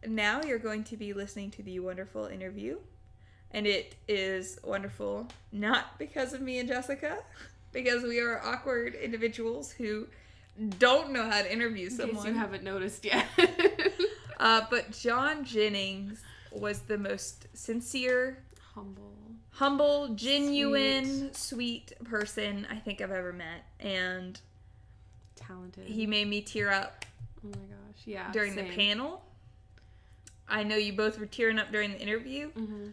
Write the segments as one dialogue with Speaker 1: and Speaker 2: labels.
Speaker 1: now you're going to be listening to the wonderful interview. And it is wonderful not because of me and Jessica, because we are awkward individuals who don't know how to interview someone.
Speaker 2: In case you haven't noticed yet.
Speaker 1: But John Jennings was the most sincere,
Speaker 2: humble,
Speaker 1: genuine, sweet person I think I've ever met. And
Speaker 2: talented.
Speaker 1: He made me tear up.
Speaker 2: Oh my gosh, yeah.
Speaker 1: During the panel. I know you both were tearing up during the interview.
Speaker 2: Mm-hmm.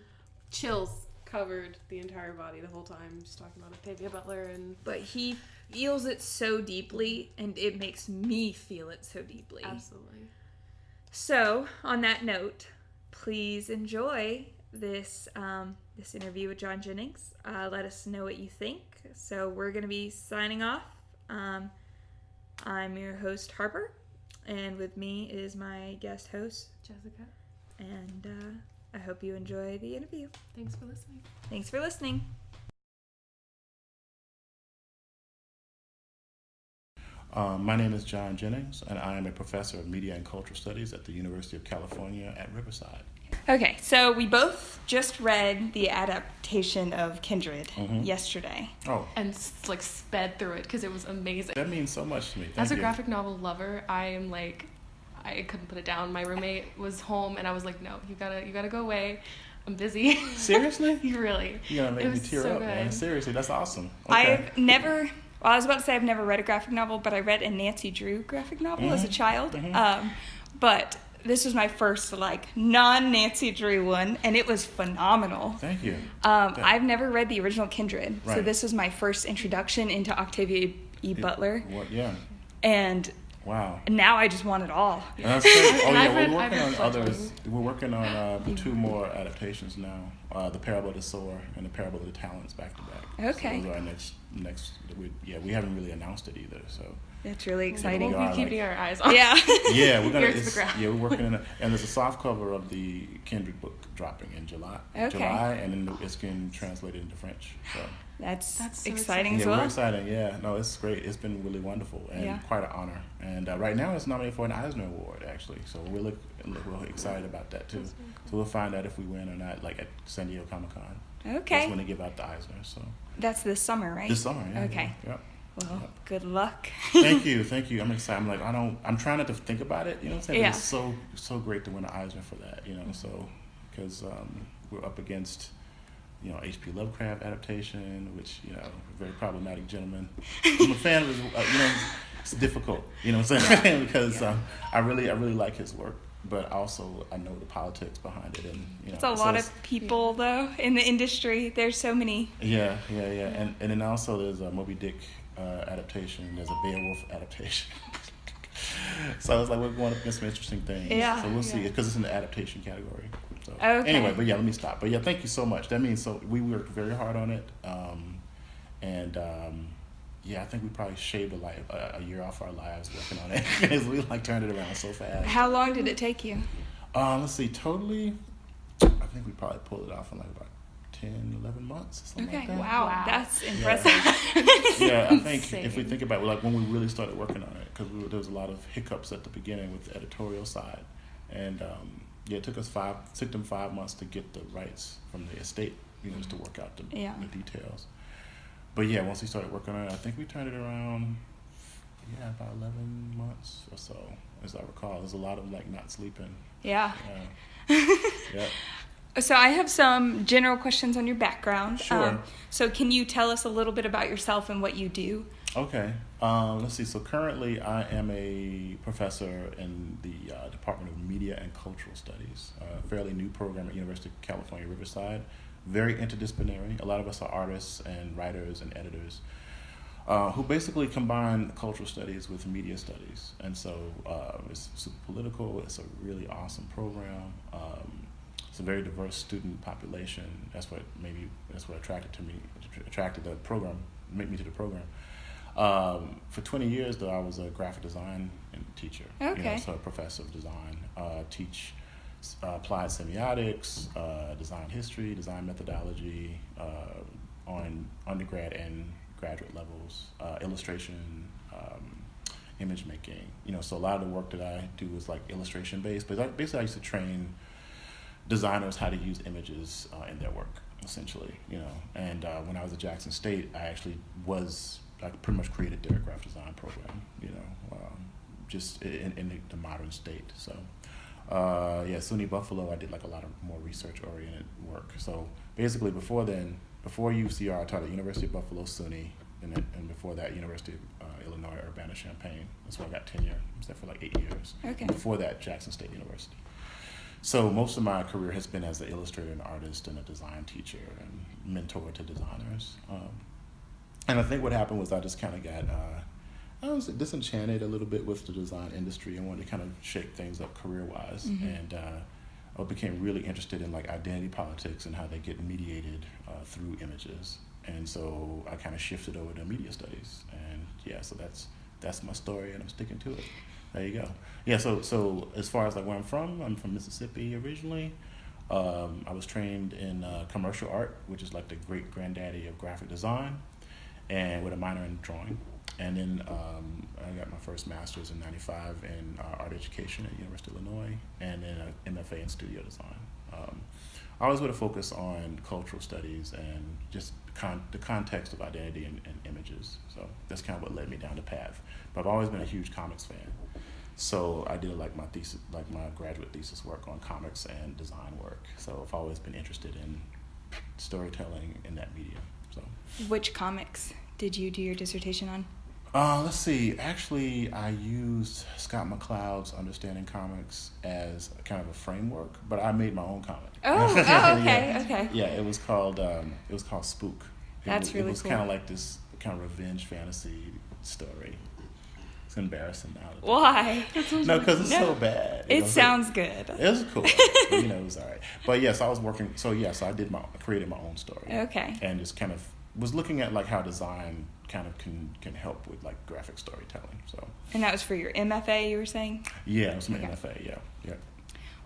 Speaker 2: Chills covered the entire body the whole time, just talking about Octavia Butler.
Speaker 1: But he feels it so deeply, and it makes me feel it so deeply.
Speaker 2: Absolutely.
Speaker 1: So, on that note, please enjoy this this interview with John Jennings. Let us know what you think. So we're going to be signing off. I'm your host, Harper, and with me is my guest host,
Speaker 2: Jessica.
Speaker 1: And I hope you enjoy the interview.
Speaker 2: Thanks for listening.
Speaker 1: Thanks for listening.
Speaker 3: My name is John Jennings, and I am a professor of media and cultural studies at the University of California at Riverside.
Speaker 1: Okay, so we both just read the adaptation of Kindred yesterday.
Speaker 3: Oh.
Speaker 2: And like sped through it because it was amazing.
Speaker 3: That means so much to me.
Speaker 2: As a graphic novel lover, I am like, I couldn't put it down. My roommate was home, and I was like, no, you gotta go away. I'm busy.
Speaker 3: Seriously?
Speaker 2: Really.
Speaker 3: You're gonna make me tear up, man. Seriously, that's awesome. Okay.
Speaker 1: I was about to say I've never read a graphic novel, but I read a Nancy Drew graphic novel as a child. But this was my first, non-Nancy Drew one, and it was phenomenal.
Speaker 3: Thank you.
Speaker 1: I've never read the original Kindred,
Speaker 3: right.
Speaker 1: So this was my first introduction into Octavia E. Butler.
Speaker 3: Yeah.
Speaker 1: And
Speaker 3: wow.
Speaker 1: Now I just want it all.
Speaker 3: That's great. Oh, yeah, we're working on others. We're working on 2 more adaptations now. The Parable of the Sower and the Parable of the Talents back to back.
Speaker 1: Okay.
Speaker 3: So those are our next we haven't really announced it either, so.
Speaker 1: That's really exciting.
Speaker 2: We'll be keeping our eyes on.
Speaker 1: Yeah.
Speaker 3: Yeah, we're gonna. We're working on it, and there's a soft cover of the Kindred book dropping in July.
Speaker 1: Okay.
Speaker 3: And then it's getting translated into French. So
Speaker 1: that's
Speaker 2: so
Speaker 1: exciting as
Speaker 3: yeah,
Speaker 1: well.
Speaker 3: we're excited. Yeah, no, it's great. It's been really wonderful and quite an honor. And right now it's nominated for an Eisner Award actually. So we're really excited about that too. Cool. So we'll find out if we win or not, at San Diego Comic-Con.
Speaker 1: Okay.
Speaker 3: That's when they give out the Eisner. So.
Speaker 1: That's this summer, right?
Speaker 3: This summer. Yeah.
Speaker 1: Okay.
Speaker 3: Yeah.
Speaker 1: Well, good luck.
Speaker 3: Thank you. I'm excited. I'm trying not to think about it. You know what I'm saying?
Speaker 1: Yeah.
Speaker 3: It's so great to win an Eisner for that. So because we're up against, H.P. Lovecraft adaptation, which very problematic gentleman. I'm a fan of his. It's difficult. You know what I'm saying? Because I really like his work. But also, I know the politics behind it, and
Speaker 1: it's a lot of people though in the industry. There's so many.
Speaker 3: Yeah. And then also there's a Moby Dick adaptation. There's a Beowulf adaptation. So it's we're going up against some interesting things.
Speaker 1: Yeah.
Speaker 3: So we'll see, because it's in the adaptation category. So
Speaker 1: okay.
Speaker 3: Anyway, but yeah, let me stop. But yeah, thank you so much. That means we worked very hard on it, yeah, I think we probably shaved a year off our lives working on it because we turned it around so fast.
Speaker 1: How long did it take you?
Speaker 3: Let's see, totally, I think we probably pulled it off in about 10, 11 months or something like that.
Speaker 1: Wow, that's impressive.
Speaker 3: Yeah, I think if we think about it, when we really started working on it, because there was a lot of hiccups at the beginning with the editorial side, and it took them 5 months to get the rights from the estate, just to work out the details. But yeah, once we started working on it, I think we turned it around, about 11 months or so, as I recall. There's a lot of not sleeping.
Speaker 1: Yeah.
Speaker 3: Yeah.
Speaker 1: So I have some general questions on your background.
Speaker 3: Sure.
Speaker 1: So can you tell us a little bit about yourself and what you do?
Speaker 3: Okay. Let's see. So currently I am a professor in the Department of Media and Cultural Studies, a fairly new program at University of California, Riverside. Very interdisciplinary. A lot of us are artists and writers and editors who basically combine cultural studies with media studies. And so it's super political. It's a really awesome program. It's a very diverse student population. That's what attracted the program, made me to the program. For 20 years, though, I was a graphic design teacher.
Speaker 1: Okay.
Speaker 3: So a professor of design, teach applied semiotics, design history, design methodology on undergrad and graduate levels, illustration, image making. So a lot of the work that I do is like illustration based, but basically I used to train designers how to use images in their work, essentially. And when I was at Jackson State, I pretty much created their graphic design program. Just in the modern state. So. SUNY Buffalo, I did like a lot of more research-oriented work. So basically, before UCR, I taught at University of Buffalo, SUNY, and before that, University of Illinois, Urbana-Champaign. That's where I got tenure. I was there for like 8 years.
Speaker 1: Okay.
Speaker 3: Before that, Jackson State University. So most of my career has been as an illustrator, an artist, and a design teacher, and mentor to designers. And I think what happened was I just kind of got... I was disenchanted a little bit with the design industry and wanted to kind of shake things up career-wise. Mm-hmm. And I became really interested in like identity politics and how they get mediated through images. And so I kind of shifted over to media studies. And so that's my story, and I'm sticking to it. There you go. Yeah, so as far as like where I'm from Mississippi originally. I was trained in commercial art, which is like the great granddaddy of graphic design, and with a minor in drawing. And then I got my first master's in '95 in art education at University of Illinois, and then an MFA in studio design. I always with a focus on cultural studies and just the context of identity and images. So that's kind of what led me down the path. But I've always been a huge comics fan. So I did like my graduate thesis work on comics and design work. So I've always been interested in storytelling in that medium. So.
Speaker 1: Which comics did you do your dissertation on?
Speaker 3: Let's see. Actually, I used Scott McCloud's Understanding Comics as kind of a framework, but I made my own comic.
Speaker 1: Okay.
Speaker 3: Yeah, it was called Spook.
Speaker 1: That's really cool.
Speaker 3: It was kind of like this kind of revenge fantasy story. It's embarrassing now.
Speaker 1: Why?
Speaker 3: No, because it's so bad.
Speaker 1: It sounds good.
Speaker 3: It was cool. It was all right. But yes, I was working. So yes, I created my own story.
Speaker 1: Okay.
Speaker 3: And just kind of was looking at like how design kind of can help with like graphic storytelling. So.
Speaker 1: And that was for your MFA, you were saying?
Speaker 3: Yeah, it was my MFA. Yeah.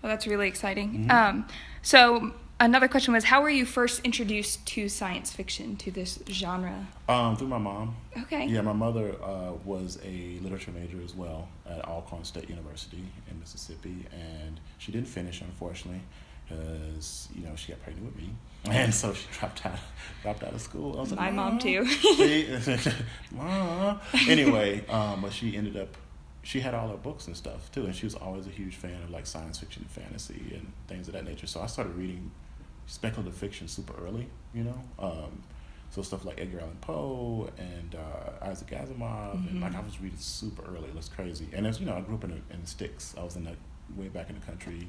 Speaker 1: Well, that's really exciting.
Speaker 3: Mm-hmm.
Speaker 1: So another question was, how were you first introduced to science fiction, to this genre?
Speaker 3: Through my mom.
Speaker 1: Okay.
Speaker 3: Yeah, my mother was a literature major as well at Alcorn State University in Mississippi, and she didn't finish, unfortunately, because she got pregnant with me, and so she dropped out of school. I was like,
Speaker 1: my mom too.
Speaker 3: Mom. Anyway, but she ended up. She had all her books and stuff too, and she was always a huge fan of like science fiction and fantasy and things of that nature. So I started reading speculative fiction super early, so stuff like Edgar Allan Poe and Isaac Asimov, and like I was reading super early. It was crazy. And as I grew up in the sticks. I was way back in the country,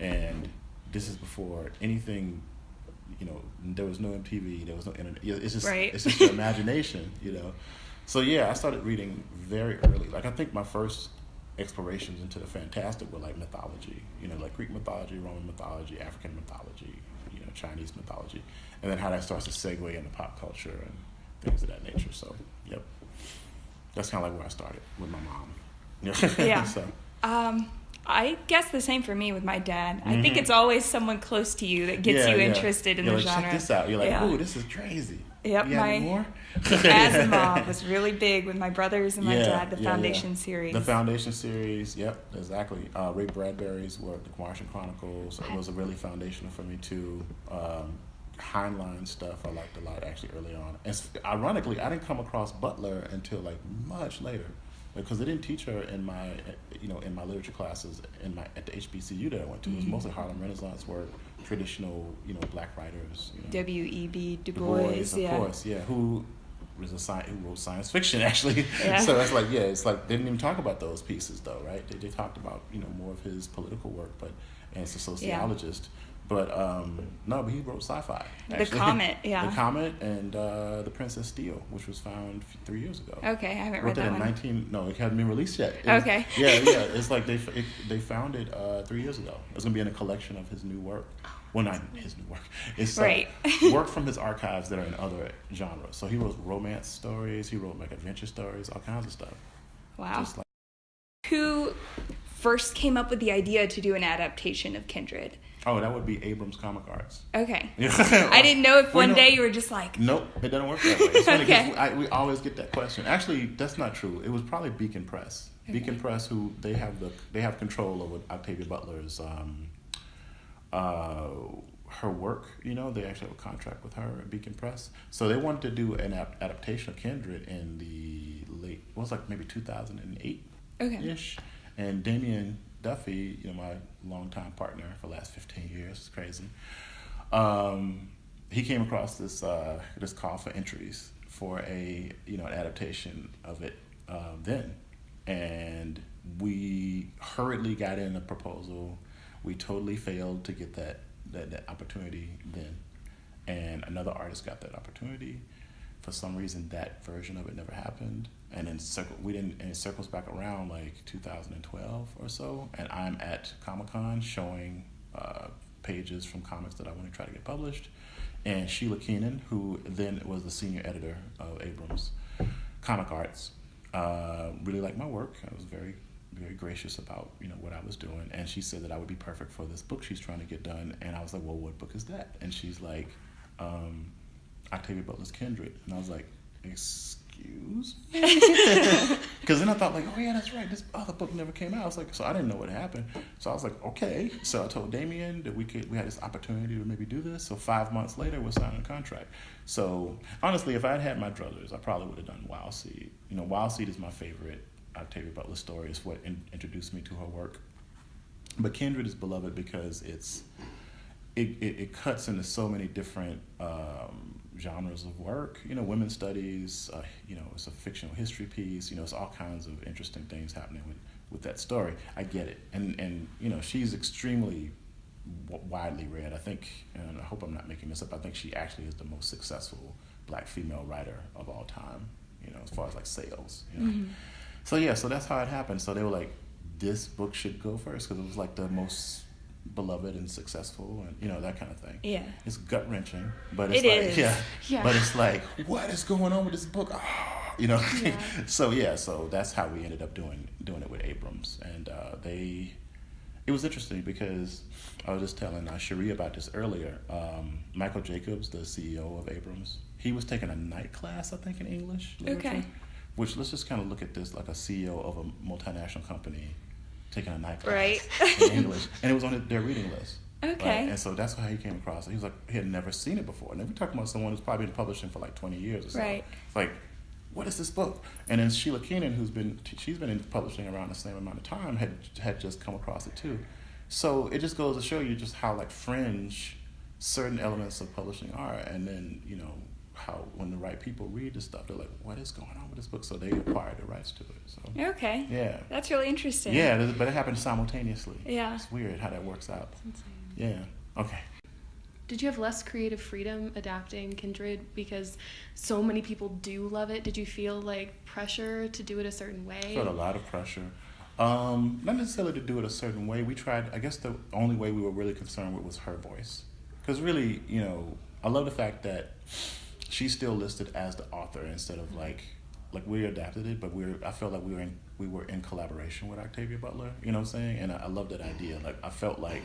Speaker 3: and this is before anything. There was no MTV, there was no internet. It's just
Speaker 1: right.
Speaker 3: It's just your imagination, So yeah, I started reading very early. Like I think my first explorations into the fantastic were like mythology, like Greek mythology, Roman mythology, African mythology, Chinese mythology, and then how that starts to segue into pop culture and things of that nature. So, yep, that's kind of like where I started with my mom.
Speaker 1: Yeah.
Speaker 3: So.
Speaker 1: I guess the same for me with my dad. I think it's always someone close to you that gets you interested in the
Speaker 3: like,
Speaker 1: genre.
Speaker 3: Check this out. You're like, ooh, this is crazy.
Speaker 1: Yep,
Speaker 3: you have more?
Speaker 1: Asimov was really big with my brothers and my dad. The Foundation series.
Speaker 3: The Foundation series. Yep, exactly. Ray Bradbury's work, The Martian Chronicles, was really foundational for me too. Heinlein stuff I liked a lot actually early on. And ironically, I didn't come across Butler until like much later, because they didn't teach her in my in my literature classes at the HBCU that I went to. It was mostly Harlem Renaissance work, traditional Black writers.
Speaker 1: W.E.B. Du Bois,
Speaker 3: of course, yeah. Who wrote science fiction actually.
Speaker 1: Yeah.
Speaker 3: So that's like it's like they didn't even talk about those pieces though, right? They talked about more of his political work, and it's a sociologist. But but he wrote sci-fi. Actually.
Speaker 1: The Comet, yeah.
Speaker 3: The Comet and The Princess Steel, which was found 3 years ago.
Speaker 1: Okay, I haven't read that one.
Speaker 3: No, it hadn't been released yet.
Speaker 1: Okay.
Speaker 3: It's like they found it 3 years ago. It's gonna be in a collection of his new work. Well, not his new work. It's
Speaker 1: right.
Speaker 3: Work from his archives that are in other genres. So he wrote romance stories. He wrote like adventure stories, all kinds of stuff.
Speaker 1: Wow.
Speaker 3: Just like,
Speaker 1: who first came up with the idea to do an adaptation of Kindred?
Speaker 3: Oh, that would be Abrams Comic Arts.
Speaker 1: Okay. I didn't know if one day you were just like...
Speaker 3: Nope, it doesn't work that way. It's funny
Speaker 1: Okay.
Speaker 3: because we always get that question. Actually, that's not true. It was probably Beacon Press.
Speaker 1: Okay.
Speaker 3: Beacon Press, who they have control over Octavia Butler's her work. You know, they actually have a contract with her at Beacon Press. So they wanted to do an adaptation of Kindred in the late, it was like maybe 2008 ish.
Speaker 1: Okay.
Speaker 3: And Damian Duffy, you know, my longtime partner for the last 15 years, it's crazy. He came across this call for entries for an adaptation of it then, and we hurriedly got in a proposal. We totally failed to get that opportunity then, and another artist got that opportunity. For some reason, that version of it never happened, and then it circles back around like 2012 or so, and I'm at Comic-Con showing pages from comics that I want to try to get published, and Sheila Keenan, who then was the senior editor of Abrams Comic Arts, really liked my work. I was very, very gracious about what I was doing, and she said that I would be perfect for this book she's trying to get done. And I was like, well, what book is that? And she's like, Octavia Butler's Kindred. And I was like, excuse me? Because then I thought like, oh yeah, that's right, this other book never came out. I was like, so I didn't know what happened. So I was like, okay. So I told Damien that we had this opportunity to maybe do this. So 5 months later, we're signing a contract. So honestly, if I had my druthers, I probably would have done Wild Seed. Wild Seed is my favorite Octavia Butler story. It's what introduced me to her work. But Kindred is beloved because it cuts into so many different genres of work. Women's studies. It's a fictional history piece. It's all kinds of interesting things happening with that story. I get it, and she's extremely widely read. I think, and I hope I'm not making this up, I think she actually is the most successful Black female writer of all time. As far as like sales.
Speaker 1: Mm-hmm.
Speaker 3: So that's how it happened. So they were like, this book should go first because it was like the most beloved and successful, and that kind of thing.
Speaker 1: Yeah.
Speaker 3: It's gut wrenching, but it's
Speaker 2: Yeah.
Speaker 3: But it's like, what is going on with this book? Yeah. So that's how we ended up doing it with Abrams, and it was interesting because I was just telling Cherie about this earlier. Michael Jacobs, the CEO of Abrams, he was taking a night class, I think, in English literature.
Speaker 1: Okay.
Speaker 3: Which, let's just kind of look at this like a CEO of a multinational company taking a night class
Speaker 1: Right.
Speaker 3: in English, and it was on their reading list.
Speaker 1: Okay.
Speaker 3: Right? And so that's how he came across it. He was like, he had never seen it before. And then we're talking about someone who's probably been publishing for like 20 years or so.
Speaker 1: Right.
Speaker 3: It's like, what is this book? And then Sheila Keenan, she's been in publishing around the same amount of time, had just come across it too. So it just goes to show you just how like fringe certain elements of publishing are, and then how when the right people read the stuff, they're like, what is going on with this book? So they acquired the rights to it. So
Speaker 1: Okay.
Speaker 3: yeah,
Speaker 1: That's really interesting.
Speaker 3: yeah, but it happened simultaneously.
Speaker 1: Yeah.
Speaker 3: It's weird how that works out.
Speaker 2: That's insane.
Speaker 3: Yeah. Okay.
Speaker 2: Did you have less creative freedom adapting Kindred because so many people do love it? Did you feel like pressure to do it a certain way?
Speaker 3: I felt a lot of pressure. Not necessarily to do it a certain way. We tried, I guess the only way we were really concerned with was her voice. Because really, I love the fact that she's still listed as the author instead of like we adapted it, but I felt like we were in collaboration with Octavia Butler, you know what I'm saying? And I love that idea. Like I felt like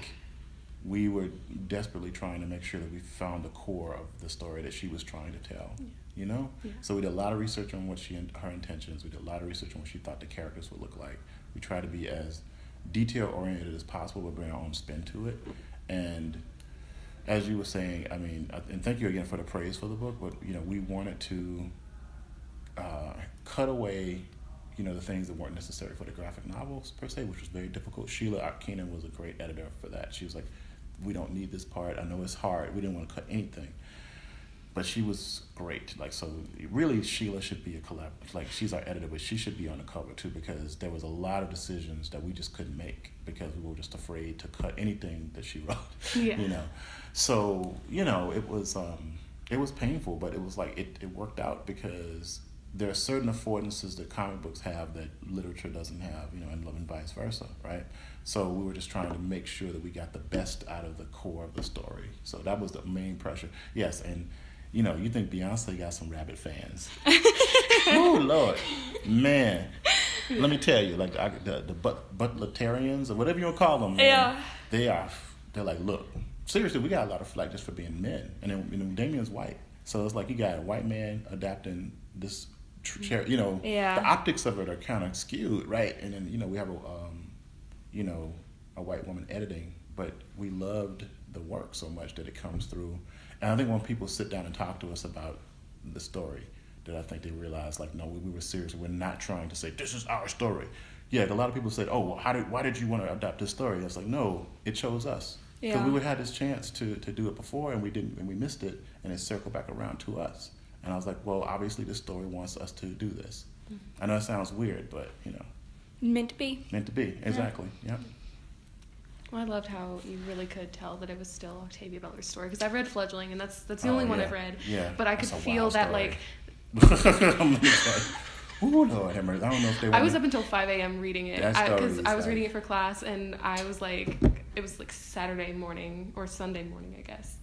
Speaker 3: we were desperately trying to make sure that we found the core of the story that she was trying to tell, Yeah. So we did a lot of research on her intentions. We did a lot of research on what she thought the characters would look like. We tried to be as detail-oriented as possible, but bring our own spin to it. And as you were saying, I mean, and thank you again for the praise for the book, but, we wanted to cut away, the things that weren't necessary for the graphic novels, per se, which was very difficult. Sheila Keenan was a great editor for that. She was like, we don't need this part. I know it's hard. We didn't want to cut anything. But she was great. Like, so really Sheila should be a collab. Like, she's our editor, but she should be on the cover too, because there was a lot of decisions that we just couldn't make because we were just afraid to cut anything that she wrote.
Speaker 2: Yeah.
Speaker 3: So, it was painful, but it was like, it worked out because there are certain affordances that comic books have that literature doesn't have, and vice versa, right? So we were just trying to make sure that we got the best out of the core of the story. So that was the main pressure. Yes, and you think Beyonce got some rabid fans. Oh, Lord. Man. Let me tell you, like the butlletarians or whatever you want to call them, man, they're like, look, seriously, we got a lot of flack just for being men, and then Damien's white, so it's like you got a white man adapting this, the optics of it are kind of skewed, right? And then we have a white woman editing, but we loved the work so much that it comes through. And I think when people sit down and talk to us about the story, that I think they realize, like, no, we were serious. We're not trying to say this is our story. Yeah, a lot of people said, oh, well, why did you want to adapt this story? I was like, no, it chose us. Because we had this chance to do it before, and we didn't, and we missed it, and it circled back around to us. And I was like, well, obviously this story wants us to do this. Mm-hmm. I know it sounds weird, but
Speaker 1: meant to be.
Speaker 3: Meant to be, exactly. Yeah.
Speaker 2: Well, I loved how you really could tell that it was still Octavia Butler's story, because I've read Fledgling, and that's the only one I've read. Yeah. But I could feel that story.
Speaker 3: Ooh, Lord have mercy. I don't know if they.
Speaker 2: I was up until 5 a.m. reading it because I was reading it for class, and I was like, it was like Saturday morning or Sunday morning, I guess,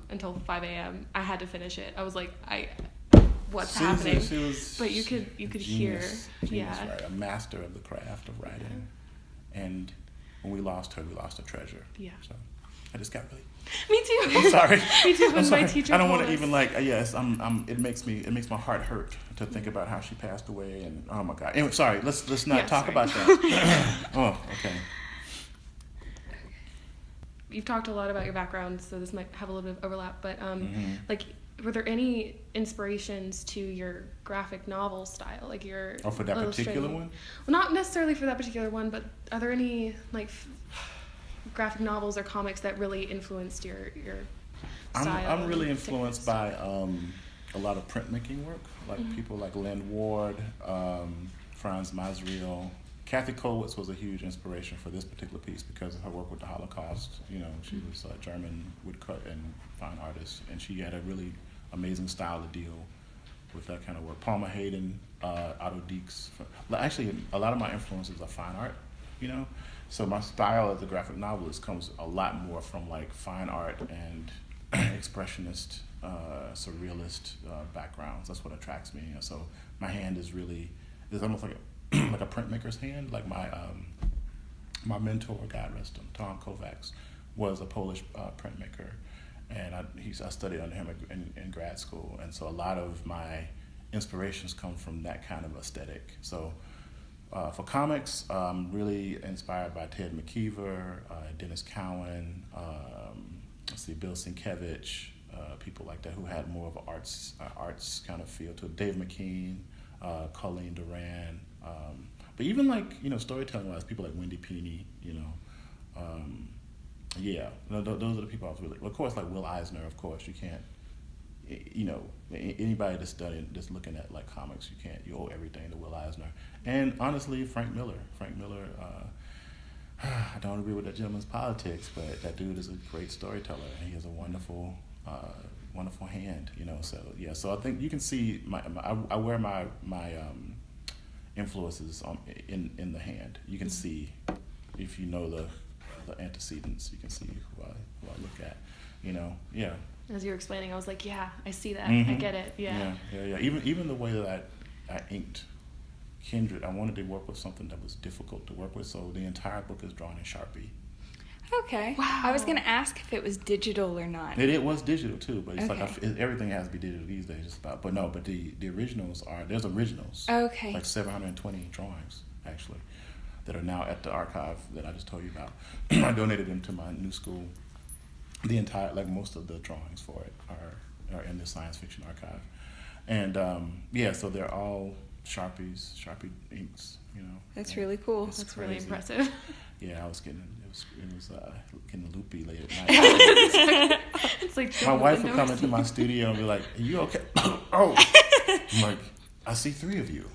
Speaker 2: until 5 a.m. I had to finish it. I was like, what's happening? But you could
Speaker 3: genius,
Speaker 2: hear,
Speaker 3: right? A master of the craft of writing, and when we lost her treasure.
Speaker 2: Yeah.
Speaker 3: So I just got really.
Speaker 2: Me too.
Speaker 3: I'm sorry.
Speaker 2: Me too. When my teacher.
Speaker 3: I don't want to even yes. It makes my heart hurt to think about how she passed away, and oh my God. Anyway, sorry. Let's not talk about that. Oh, okay.
Speaker 2: You've talked a lot about your background, so this might have a little bit of overlap. But were there any inspirations to your graphic novel style, like your? Oh,
Speaker 3: for that particular one?
Speaker 2: Well, not necessarily for that particular one, but are there any graphic novels or comics that really influenced your style?
Speaker 3: I'm really influenced by a lot of printmaking work, like people like Lynn Ward, Franz Masriel. Kathy Kollwitz was a huge inspiration for this particular piece because of her work with the Holocaust. She was a German woodcut and fine artist, and she had a really amazing style to deal with that kind of work. Palma Hayden, Otto Dix. Actually, a lot of my influences are fine art, So my style as a graphic novelist comes a lot more from like fine art and expressionist, surrealist backgrounds. That's what attracts me. So my hand is almost like a printmaker's hand. Like my mentor, God rest him, Tom Kovacs, was a Polish printmaker, and I studied under him in grad school. And so a lot of my inspirations come from that kind of aesthetic. So. For comics, I'm really inspired by Ted McKeever, Dennis Cowan, Bill Sienkiewicz, people like that who had more of an arts kind of feel to it. Dave McKean, Colleen Duran, but even storytelling wise, people like Wendy Pini, those are the people I was really. Of course, like Will Eisner, of course, you can't. Anybody that's looking at like comics, you owe everything to Will Eisner. And honestly, Frank Miller, I don't agree with that gentleman's politics, but that dude is a great storyteller, and he has a wonderful hand, So I think you can see I wear my influences in the hand. You can see, if you know the antecedents, you can see who I look at, yeah.
Speaker 2: As you were explaining, I was like, yeah, I see that. I get it. Yeah.
Speaker 3: Even the way that I inked Kindred, I wanted to work with something that was difficult to work with, so the entire book is drawn in Sharpie.
Speaker 1: Okay.
Speaker 2: Wow.
Speaker 1: I was going to ask if it was digital or not.
Speaker 3: It was digital too, but it's everything has to be digital these days, just about. But no, but the originals there's originals.
Speaker 1: Okay.
Speaker 3: Like 720 drawings, actually, that are now at the archive that I just told you about. I donated them to my new school. The entire, most of the drawings for it are in the science fiction archive, and so they're all Sharpie inks.
Speaker 1: That's really cool.
Speaker 2: That's really impressive.
Speaker 3: Yeah, I was getting getting loopy late at night.
Speaker 2: It's like
Speaker 3: my wife would come into my studio and be like, "Are you okay?" Oh, I'm like, I see 3 of you.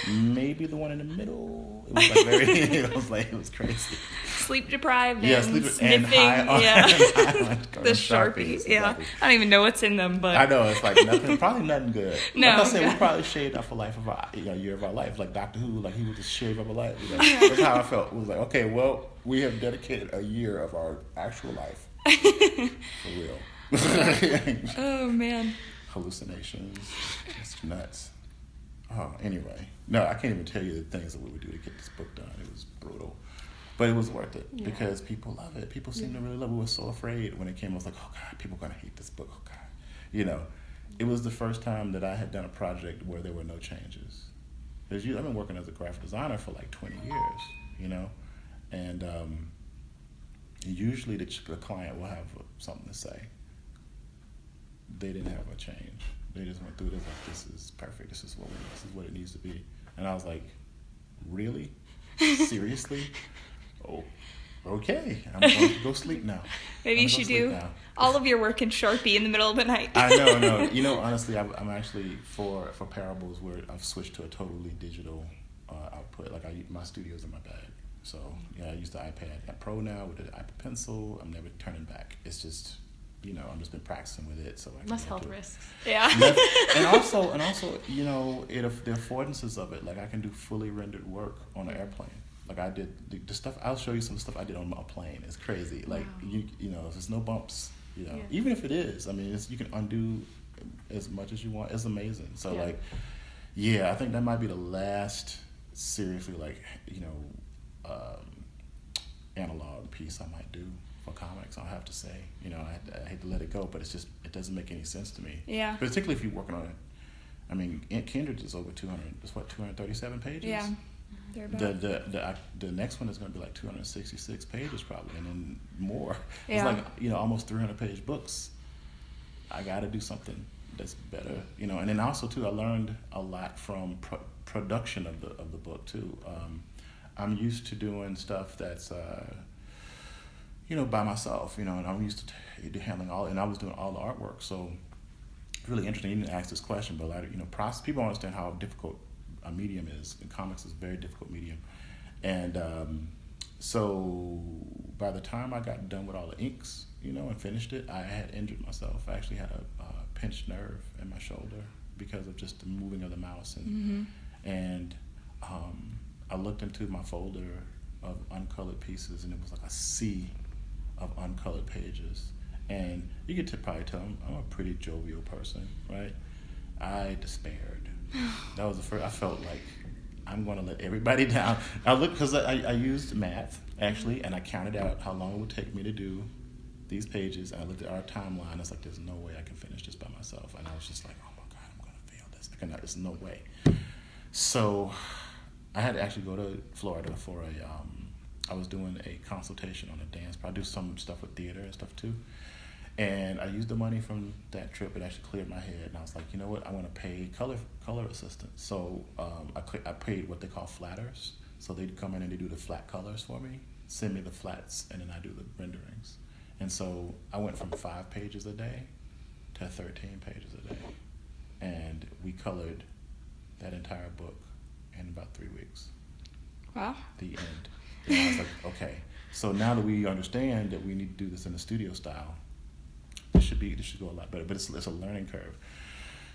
Speaker 3: Maybe the one in the middle. It was it was crazy.
Speaker 1: Sleep deprived.
Speaker 3: Yeah,
Speaker 1: sniffing.
Speaker 3: And high on
Speaker 1: the Sharpies. Yeah, I don't even know what's in them, but
Speaker 3: I know it's like nothing. Probably nothing good.
Speaker 1: No,
Speaker 3: like I said, we probably shaved off a year of our life, like Doctor Who. Like he would just shave up a life. That's how I felt. It was like, okay, well, we have dedicated a year of our actual life for real.
Speaker 1: Oh man.
Speaker 3: Hallucinations. It's nuts. Anyway, no, I can't even tell you the things that we would do to get this book done. It was brutal. But it was worth it because people love it. People seem to really love it. We were so afraid when it came. I was like, oh, God, people are going to hate this book. Oh, God. You know, it was the first time that I had done a project where there were no changes. Because I've been working as a graphic designer for like 20 years, you know, and usually the client will have something to say. They didn't have a change. They just went through this like, this is perfect. This is what it needs to be. And I was like, really? Seriously? Oh, okay. I'm going to go sleep now.
Speaker 1: Maybe you should do all of your work in Sharpie in the middle of the night.
Speaker 3: I know, no. You know, honestly, I'm actually, for parables where I've switched to a totally digital output. Like my studio's in my bag. So, I use the iPad Pro now with the Apple Pencil. I'm never turning back. It's just, I've just been practicing with it. So I
Speaker 2: less health risks.
Speaker 1: Yeah.
Speaker 3: and also, the affordances of it. Like I can do fully rendered work on an airplane. Like I did the stuff. I'll show you some stuff I did on a plane. It's crazy. Like if there's no bumps, even if it is, I mean, you can undo as much as you want. It's amazing. So I think that might be the last seriously analog piece I might do for comics. I'll have to say, I hate to let it go, but it's just it doesn't make any sense to me.
Speaker 1: Yeah.
Speaker 3: Particularly if you're working on it. I mean, Kindred is over 200. It's 237 pages.
Speaker 1: Yeah.
Speaker 3: The next one is going to be like 266 pages probably, and then more.
Speaker 1: Yeah.
Speaker 3: It's like almost 300-page books. I got to do something that's better, and then also too I learned a lot from production of the book too. I'm used to doing stuff that's by myself, and I'm used to handling all, and I was doing all the artwork, so it's really interesting. You didn't ask this question, but people don't understand how difficult a medium is, and comics is a very difficult medium, and so by the time I got done with all the inks, and finished it, I had injured myself. I actually had a pinched nerve in my shoulder because of just the moving of the mouse, and I looked into my folder of uncolored pieces, and it was like a sea of uncolored pages, and you could probably tell I'm a pretty jovial person, right? I despaired. That was the first. I felt like I'm going to let everybody down. I looked because I used math actually, and I counted out how long it would take me to do these pages. And I looked at our timeline. I was like, "There's no way I can finish this by myself." And I was just like, "Oh my God, I'm going to fail this. There's no way." So I had to actually go to Florida for I was doing a consultation on a dance. I do some stuff with theater and stuff too. And I used the money from that trip. It actually cleared my head, and I was like, you know what? I want to pay color assistants. So I paid what they call flatters. So they'd come in and they do the flat colors for me, send me the flats, and then I do the renderings. And so I went from 5 pages a day to 13 pages a day, and we colored that entire book in about 3 weeks.
Speaker 1: Wow.
Speaker 3: The end. And I was like, okay. So now that we understand that we need to do this in the studio style, this should go a lot better, but it's a learning curve.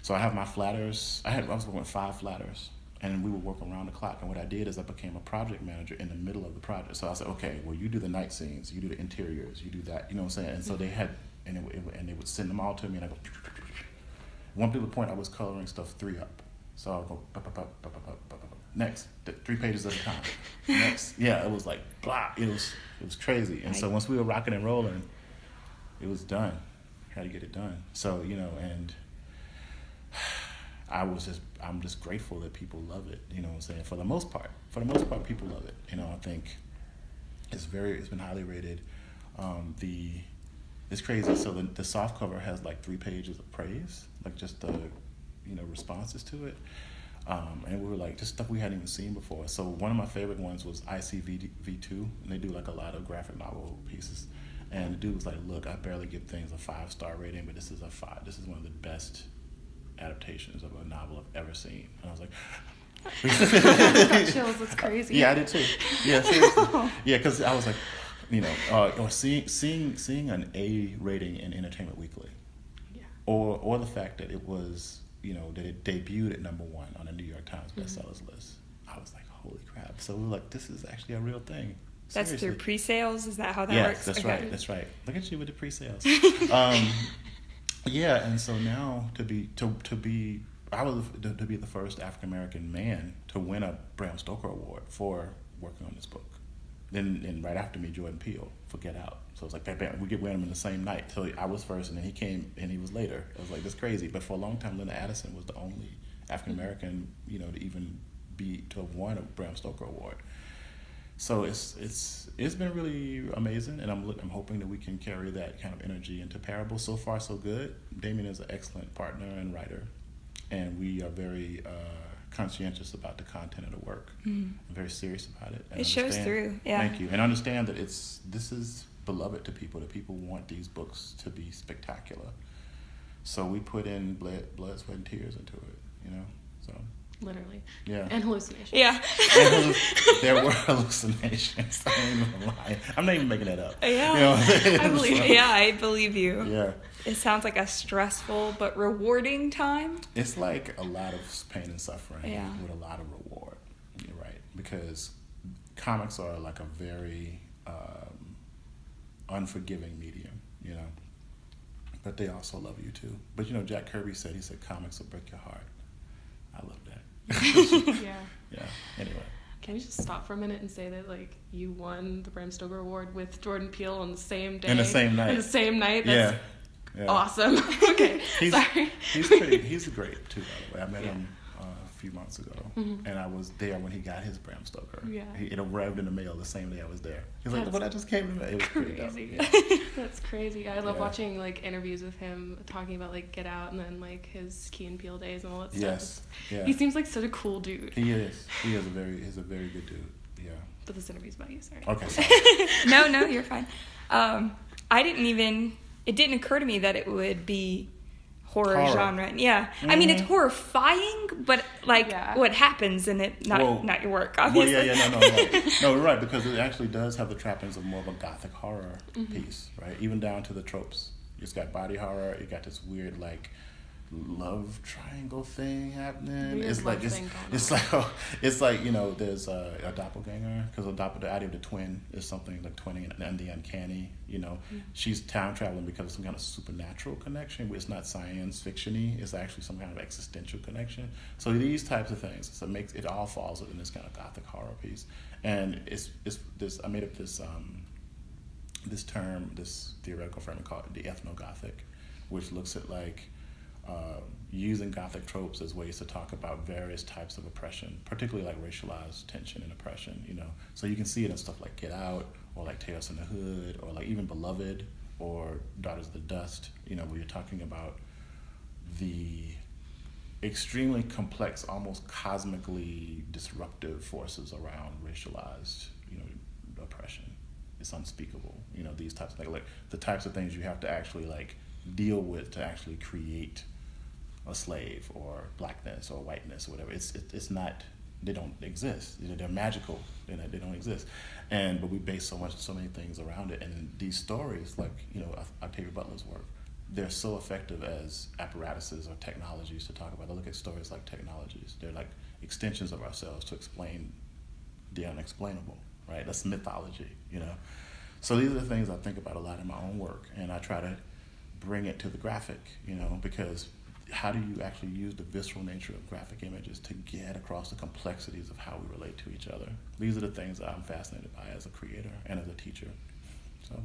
Speaker 3: So I have my flatters. I was working with 5 flatters, and we would work around the clock. And what I did is I became a project manager in the middle of the project. So I said, okay, well, you do the night scenes, you do the interiors, you do that. You know what I'm saying? And so they had, and they would send them all to me, and I go. One particular point, I was coloring stuff 3 up. So I would go next, 3 pages at a time. Next, it was like blah. It was crazy. And so once we were rocking and rolling, it was done. Had to get it done. So, and I'm just grateful that people love it, you know what I'm saying? For the most part, people love it. I think it's been highly rated. It's crazy. So the soft cover has like 3 pages of praise, like just the, responses to it. And we were like, just stuff we hadn't even seen before. So one of my favorite ones was ICV2, and they do like a lot of graphic novel pieces. And the dude was like, look, I barely give things a 5-star rating, but this is a 5. This is one of the best adaptations of a novel I've ever seen. And I was like,
Speaker 2: I got chills. That's crazy.
Speaker 3: Yeah, I did too. Yeah, seriously. Yeah, because I was like, or seeing an A rating in Entertainment Weekly, or the fact that it was, that it debuted at #1 on the New York Times bestsellers list. I was like, holy crap! So we were like, this is actually a real thing.
Speaker 1: That's
Speaker 3: Seriously.
Speaker 1: through pre-sales? Is that how that works?
Speaker 3: Yes, that's right. Look at you with the pre-sales. And so now to be I was to be the first African American man to win a Bram Stoker Award for working on this book. Then right after me, Jordan Peele for Get Out. So it's like, bam, we win them in the same night. So I was first, and then he came, and he was later. I was like, that's crazy. But for a long time, Linda Addison was the only African American, to even to have won a Bram Stoker Award. So it's been really amazing, and I'm hoping that we can carry that kind of energy into Parable. So far, so good. Damien is an excellent partner and writer, and we are very conscientious about the content of the work. I'm very serious about it.
Speaker 1: It shows through. Yeah.
Speaker 3: Thank you, and understand that this is beloved to people. That people want these books to be spectacular. So we put in blood, sweat, and tears into it. So.
Speaker 2: Literally.
Speaker 3: Yeah.
Speaker 2: And hallucinations.
Speaker 1: Yeah.
Speaker 3: There were hallucinations. I ain't even lying. I'm not even making that up.
Speaker 1: Yeah. I believe you.
Speaker 3: Yeah.
Speaker 1: It sounds like a stressful but rewarding time.
Speaker 3: It's like a lot of pain and suffering with a lot of reward. You're right. Because comics are like a very unforgiving medium, But they also love you too. But Jack Kirby said comics will break your heart. I love that. Yeah. Anyway.
Speaker 2: Can we just stop for a minute and say that you won the Bram Stoker Award with Jordan Peele on the same day?
Speaker 3: In the same night.
Speaker 2: That's awesome. Okay. Sorry.
Speaker 3: He's great too, by the way. I met him a few months ago, and I was there when he got his Bram Stoker.
Speaker 2: Yeah.
Speaker 3: It arrived in the mail the same day I was there. He's like, "Well, that just came in the mail." It was
Speaker 2: crazy. That's crazy. I love watching interviews with him talking about Get Out and then his Key and Peele days and all that stuff.
Speaker 3: Yes. Yeah.
Speaker 2: He seems like such a cool dude.
Speaker 3: He is. He's a very good dude. Yeah.
Speaker 2: But this interview's about you, sorry.
Speaker 3: Okay. Sorry.
Speaker 1: No, you're fine. It didn't occur to me that it would be horror genre. Yeah. Mm-hmm. I mean, it's horrifying, but what happens in it, not your work, obviously.
Speaker 3: Well, no, you're right, because it actually does have the trappings of more of a gothic horror piece, right? Even down to the tropes. It's got body horror. It got this weird love triangle thing happening. It's like there's a doppelganger, because the idea of the twin is something like twinning and the uncanny. She's time traveling because of some kind of supernatural connection. It's not science fiction-y. It's actually some kind of existential connection. So these types of things, so it all falls within this kind of gothic horror piece. And it's this. I made up this term, this theoretical framework called the ethnogothic, which looks at using Gothic tropes as ways to talk about various types of oppression, particularly racialized tension and oppression, So you can see it in stuff like Get Out, or Tales from the Hood, or even Beloved, or Daughters of the Dust, where you're talking about the extremely complex, almost cosmically disruptive forces around racialized, oppression. It's unspeakable, these types of things, the types of things you have to actually deal with to actually create a slave or blackness or whiteness or whatever. It's not, they don't exist. They're magical. They don't exist. But we base so many things around it. And these stories, Octavia Butler's work, they're so effective as apparatuses or technologies to talk about. I look at stories like technologies. They're like extensions of ourselves to explain the unexplainable, right? That's mythology, So these are the things I think about a lot in my own work, and I try to bring it to the graphic, because how do you actually use the visceral nature of graphic images to get across the complexities of how we relate to each other? These are the things that I'm fascinated by as a creator and as a teacher. So,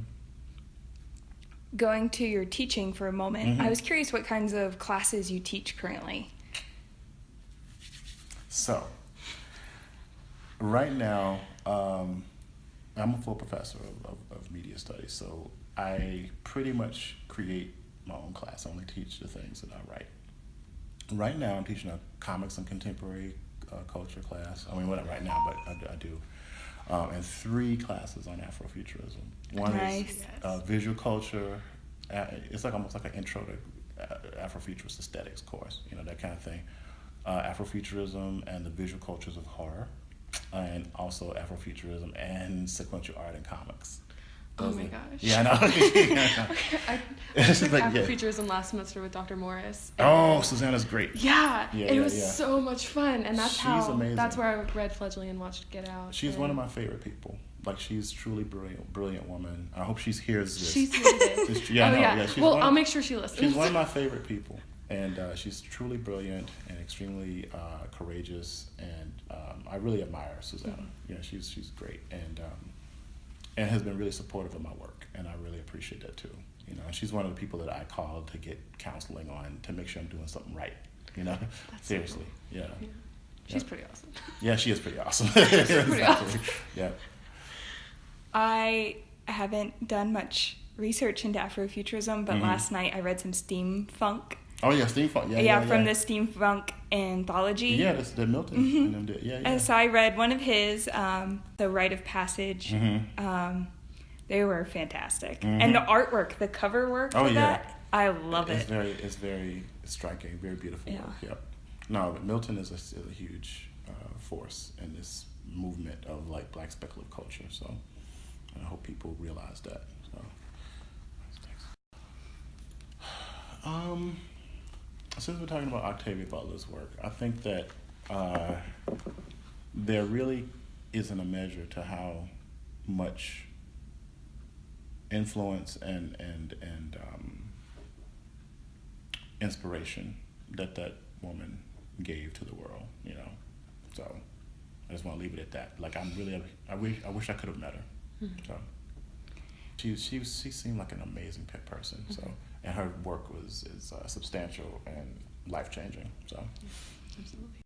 Speaker 1: going to your teaching for a moment, I was curious what kinds of classes you teach currently.
Speaker 3: So, right now, I'm a full professor of media studies, so I pretty much create my own class. I only teach the things that I write. Right now, I'm teaching a comics and contemporary culture class. I mean, not right now, but I do. And 3 classes on Afrofuturism. One is visual culture. It's almost like an intro to Afrofuturist aesthetics course, that kind of thing. Afrofuturism and the visual cultures of horror, and also Afrofuturism and sequential art and comics.
Speaker 2: Oh my gosh.
Speaker 3: Yeah, I know.
Speaker 2: I took Afrofuturism last semester with Dr. Morris.
Speaker 3: Susanna's great.
Speaker 2: Yeah, it was so much fun, and that's
Speaker 3: amazing.
Speaker 2: That's where I read Fledgling and watched Get Out.
Speaker 3: She's one of my favorite people. She's truly brilliant woman. I hope she hears this.
Speaker 2: She's here today.
Speaker 3: I'll make sure she listens.
Speaker 2: She's
Speaker 3: one of my favorite people. And she's truly brilliant and extremely courageous, and I really admire Susanna.
Speaker 2: Mm-hmm.
Speaker 3: Yeah, she's great, and has been really supportive of my work, and I really appreciate that too. You know, and she's one of the people that I call to get counseling on to make sure I'm doing something right. You know,
Speaker 2: That's
Speaker 3: seriously,
Speaker 2: so cool.
Speaker 3: yeah.
Speaker 2: She's pretty awesome.
Speaker 3: Yeah, she is pretty awesome.
Speaker 2: She's pretty awesome.
Speaker 3: Yeah.
Speaker 1: I haven't done much research into Afrofuturism, but last night I read some steampunk.
Speaker 3: Oh yeah, steampunk.
Speaker 1: Yeah, from the steampunk anthology.
Speaker 3: Yeah, that's the Milton. And them did. Yeah.
Speaker 1: And so I read one of his, The Rite of Passage. They were fantastic, and the artwork, the cover work for that, I love it.
Speaker 3: It's very striking, very beautiful work. Yep. No, but Milton is a huge force in this movement of like Black speculative culture. So I hope people realize that. So, since we're talking about Octavia Butler's work, I think that there really isn't a measure to how much influence and inspiration that woman gave to the world, you know. So I just want to leave it at that. Like I wish I could have met her. So she seemed like an amazing person. So and her work is substantial and life changing. So
Speaker 2: absolutely.